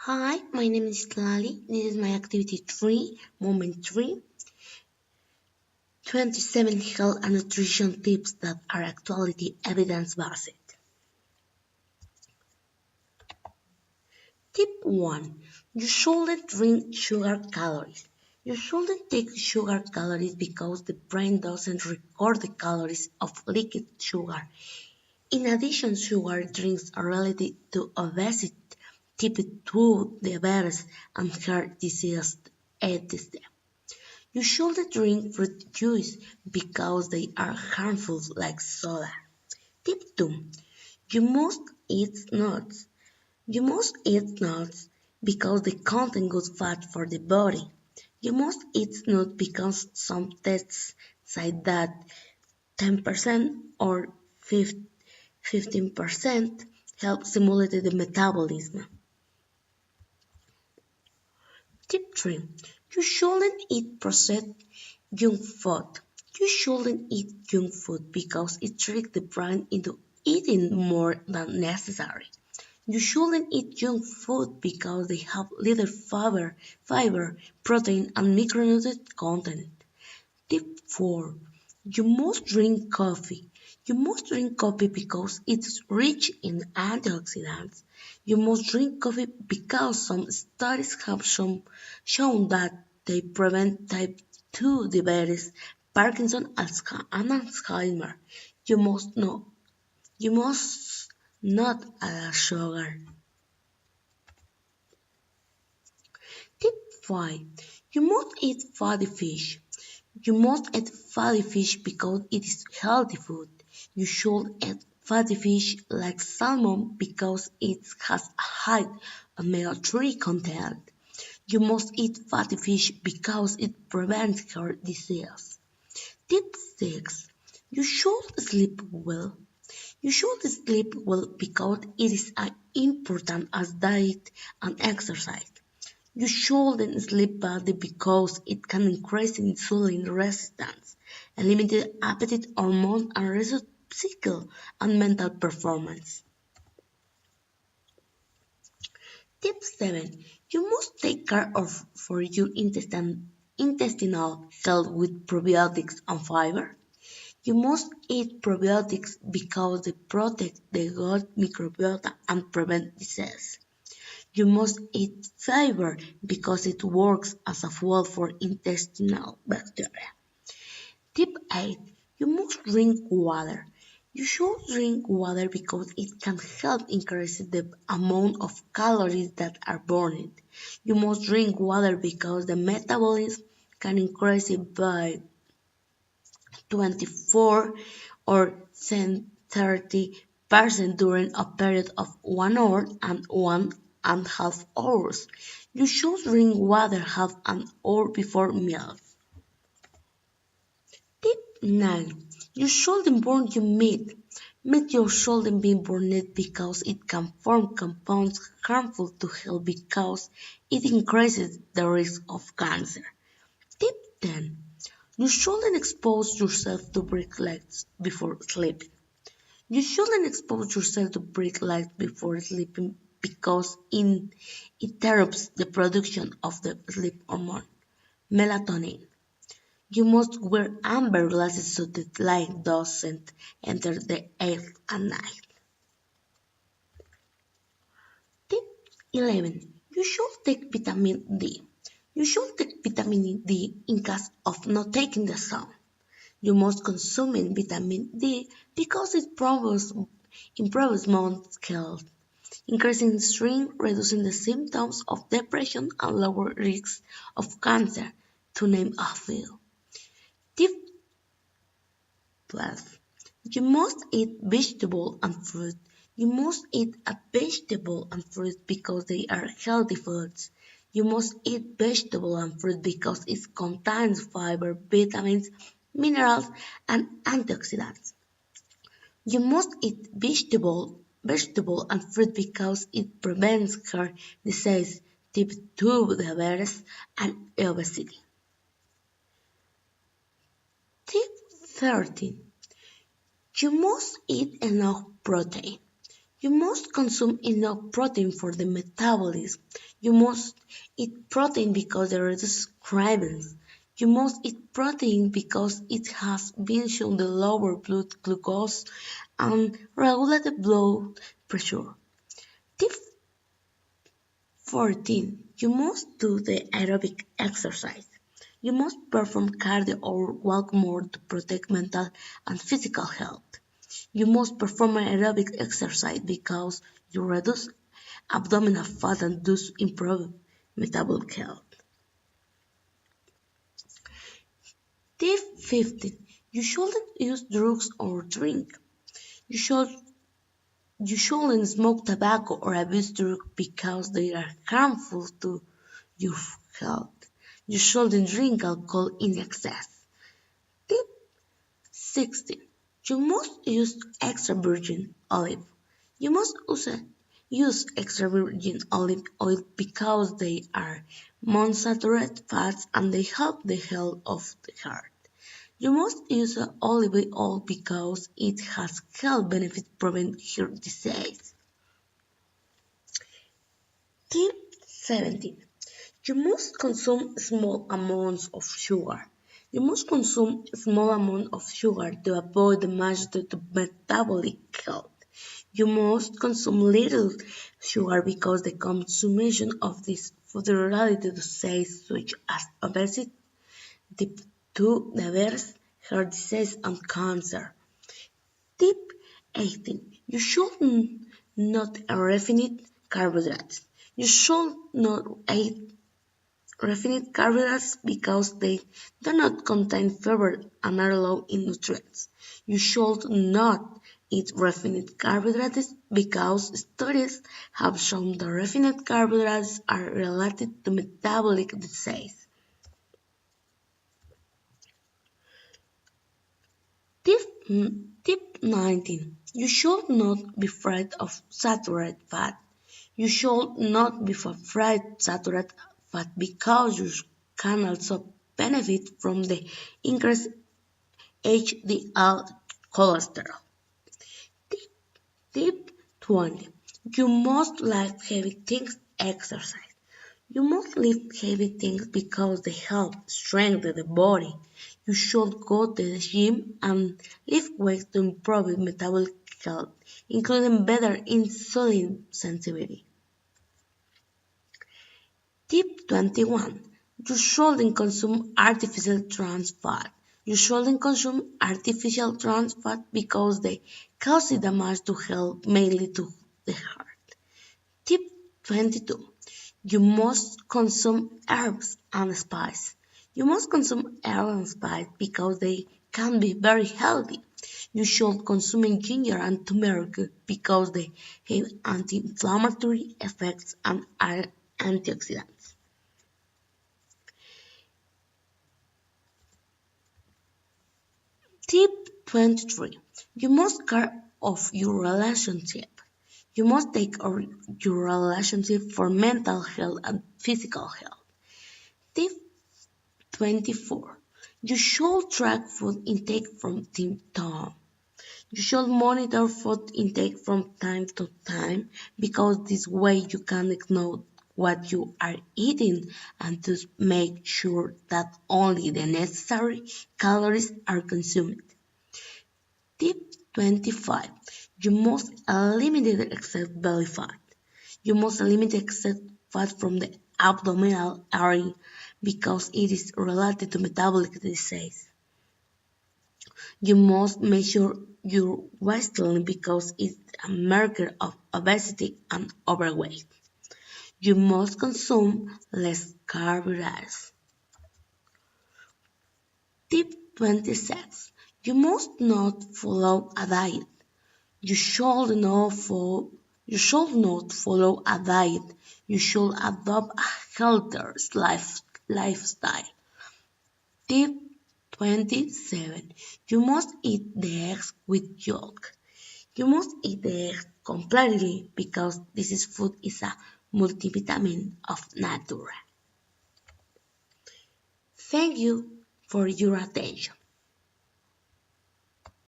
Hi, my name is Lali. This is my activity 3, moment 3, 27 health and nutrition tips that are actually evidence-based. Tip 1. You shouldn't drink sugar calories. You shouldn't take sugar calories because the brain doesn't record the calories of liquid sugar. In addition, sugar drinks are related to obesity, type 2 diabetes, and heart disease, etc. You shouldn't drink fruit juice because they are harmful like soda. Tip 2. You must eat nuts. You must eat nuts because they contain good fat for the body. You must eat nuts because some tests say that 10% or 15% help stimulate the metabolism. Tip 3. You shouldn't eat processed junk food. You shouldn't eat junk food because it tricks the brain into eating more than necessary. You shouldn't eat junk food because they have little fiber, protein, and micronutrient content. Tip 4. You must drink coffee. You must drink coffee because it's rich in antioxidants. You must drink coffee because some studies have shown that they prevent type 2 diabetes, Parkinson, and Alzheimer. You must know. You must not add sugar. Tip 5. You must eat fatty fish. You must eat fatty fish because it is healthy food. You should eat fatty fish like salmon because it has a high omega-3 content. You must eat fatty fish because it prevents heart disease. Tip 6. You should sleep well. You should sleep well because it is as important as diet and exercise. You shouldn't sleep badly because it can increase insulin resistance, eliminate appetite hormones, and reduce physical and mental performance. Tip 7. You must take care of for your intestinal health with probiotics and fiber. You must eat probiotics because they protect the gut microbiota and prevent disease. You must eat fiber because it works as a fuel for intestinal bacteria. Tip 8. You must drink water. You should drink water because it can help increase the amount of calories that are burned. You must drink water because the metabolism can increase it by 24 or 30% during a period of 1 hour and 1.5 hours. You should drink water half an hour before meals. Tip 9. You shouldn't burn your meat. Meat you shouldn't be burned because it can form compounds harmful to health because it increases the risk of cancer. Tip 10. You shouldn't expose yourself to bright lights before sleeping. You shouldn't expose yourself to bright lights before sleeping because it interrupts the production of the sleep hormone, melatonin. You must wear amber glasses so that light doesn't enter the eyes at night. Tip 11. You should take vitamin D. You should take vitamin D in case of not taking the sun. You must consume vitamin D because it improves mood health, increasing strength, reducing the symptoms of depression, and lower risks of cancer, to name a few. Tip 12. You must eat vegetable and fruit. You must eat a vegetable and fruit because they are healthy foods. You must eat vegetable and fruit because it contains fiber, vitamins, minerals, and antioxidants. You must eat vegetable and fruit because it prevents heart disease, type 2 diabetes, and obesity. Tip 13. You must eat enough protein. You must consume enough protein for the metabolism. You must eat protein because it reduces cravings. You must eat protein because it has been shown to lower blood glucose and regulate the blood pressure. Tip 14. You must do the aerobic exercise. You must perform cardio or walk more to protect mental and physical health. You must perform aerobic exercise because you reduce abdominal fat and thus improve metabolic health. Tip 15. You shouldn't use drugs or drink. You should you shouldn't smoke tobacco or abuse drugs because they are harmful to your health. You shouldn't drink alcohol in excess. Tip 16. You must use extra virgin olive. You must use extra virgin olive oil because they are monounsaturated fats and they help the health of the heart. You must use olive oil because it has health benefits prevent heart disease. Tip 17. You must consume small amounts of sugar. You must consume small amount of sugar to avoid damage to the metabolic health. You must consume little sugar because the consumption of this food related to diseases such as obesity, type 2 diabetes, heart disease, and cancer. Tip 18. You should not eat refined carbohydrates. You should not eat refined carbohydrates because they do not contain fiber and are low in nutrients. You should not eat refined carbohydrates because studies have shown that refined carbohydrates are related to metabolic disease. Tip, tip 19. You should not be afraid of saturated fat. You should not be afraid of saturated fat because you can also benefit from the increased HDL cholesterol. Tip, tip 20. You must lift heavy things exercise. You must lift heavy things because they help strengthen the body. You should go to the gym and lift weights to improve metabolic health, including better insulin sensitivity. Tip 21. You shouldn't consume artificial trans fat. You shouldn't consume artificial trans fat because they cause damage to health, mainly to the heart. Tip 22. You must consume herbs and spices. You must consume herbs and spices because they can be very healthy. You should consume ginger and turmeric because they have anti-inflammatory effects and are antioxidants. Tip 23. You must care of your relationship. You must take your relationship for mental health and physical health. Tip 24. You should track food intake from time to time. You should monitor food intake from time to time because this way you can know what you are eating and to make sure that only the necessary calories are consumed. Tip 25. You must eliminate excess belly fat. You must eliminate excess fat from the abdominal area because it is related to metabolic disease. You must measure your waistline because it's a marker of obesity and overweight. You must consume less carbohydrates. Tip 26. You must not follow a diet. You should not follow a diet. You should adopt a healthier lifestyle. Tip 27. You must eat the eggs with yolk. You must eat the eggs completely because this food is a multivitamin of nature. Thank you for your attention.